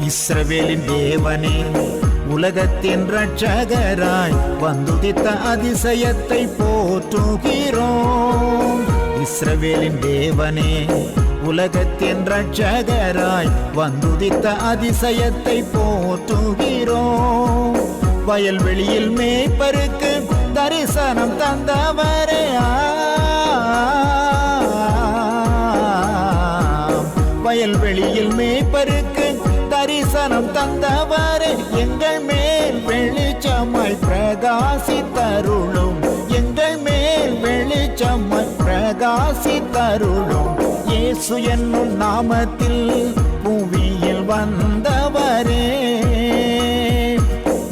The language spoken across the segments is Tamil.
இஸ்ரவேலின் தேவனே, உலகத்தின் இரட்சகராய் வந்துதித்த அதிசயத்தை போற்றுகிறோம். இஸ்ரவேலின் தேவனே, உலகத்தின் இரட்சகராய் வந்துதித்த அதிசயத்தை போற்றுகிறோம். வயல்வெளியில் மேய்ப்பருக்கு தரிசனம் தந்தவரே, வயல்வெளியில் மேய்ப்பருக்கு தரிசனம் தந்தவரே, எங்கள் மேல் வெளிச்சமாய் பிரகாசித்தருளும், எங்கள் மேல் வெளிச்சமாய் பிரகாசித்தருளும். இயேசு என்னும் நாமத்தில் புவியில் வந்தவரே,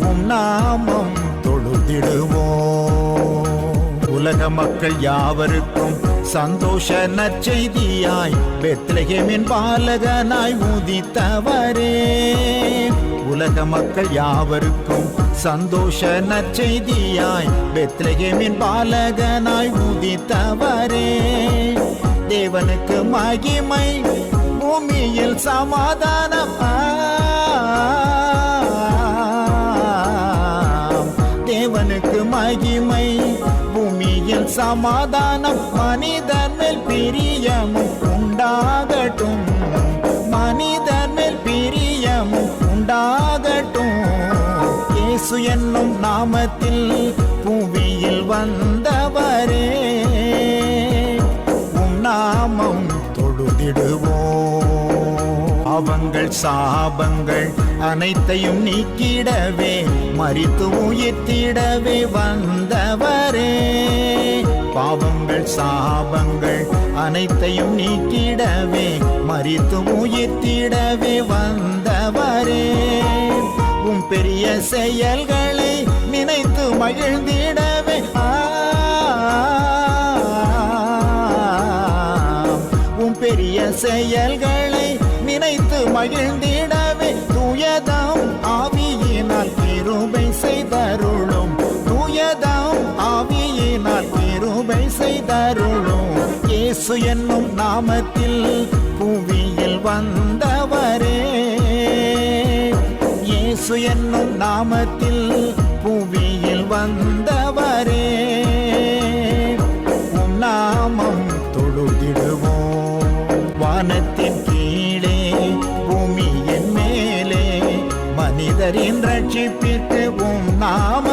உம் நாமம் தொழுதிடுவோம். உலக மக்கள் யாவருக்கும் சந்தோஷ நற்செய்தியாய் பெத்லகேமின் பாலகனாய் உதித்தவரே, உலக மக்கள் யாவருக்கும் சந்தோஷ நற்செய்தியாய் பெத்லகேமின் பாலகனாய் உதித்தவரே. தேவனுக்கு மகிமை, பூமியில் சமாதானம், தேவனுக்கு மகிமை, பூமியில் சமாதானம், மனிதன் மேல் பிரியமும் உண்டாகட்டும், மனிதன் மேல் பிரியமும் உண்டாகட்டும். இயேசு என்னும் நாமத்தில் புவியில் வந்தவரே, உம் நாமம் தொழுதிடுவோம். அவங்கள் சாபங்கள் அனைத்தையும் நீக்கிடவே, மரித்து உயிர்த்திடவே வந்தவரே. பாவங்கள் சாபங்கள் அனைத்தையும் நீக்கிடவே, மரித்து உயிர்த்திடவே வந்தவரே. உம் பெரிய செயல்களை நினைத்து மகிழ்ந்திடவே, உம் பெரிய செயல்களை நினைத்து மகிழ்ந்திடவே, தூயதாம் ஆவியினால் கிருபை செய்தருளும், தூயதாம் ஆவியினால் கிருபை செய்தருளும். இயேசு என்னும் நாமத்தில் புவியில் வந்தவரே, இயேசு என்னும் நாமத்தில் புவியில் வந்தவரே, உம் நாமம் தொழுதிடுவோம். வானத்தின் கீழே பூமியின் மேலே மனிதரின் ரட்சிப்பிற்கு உம் நாம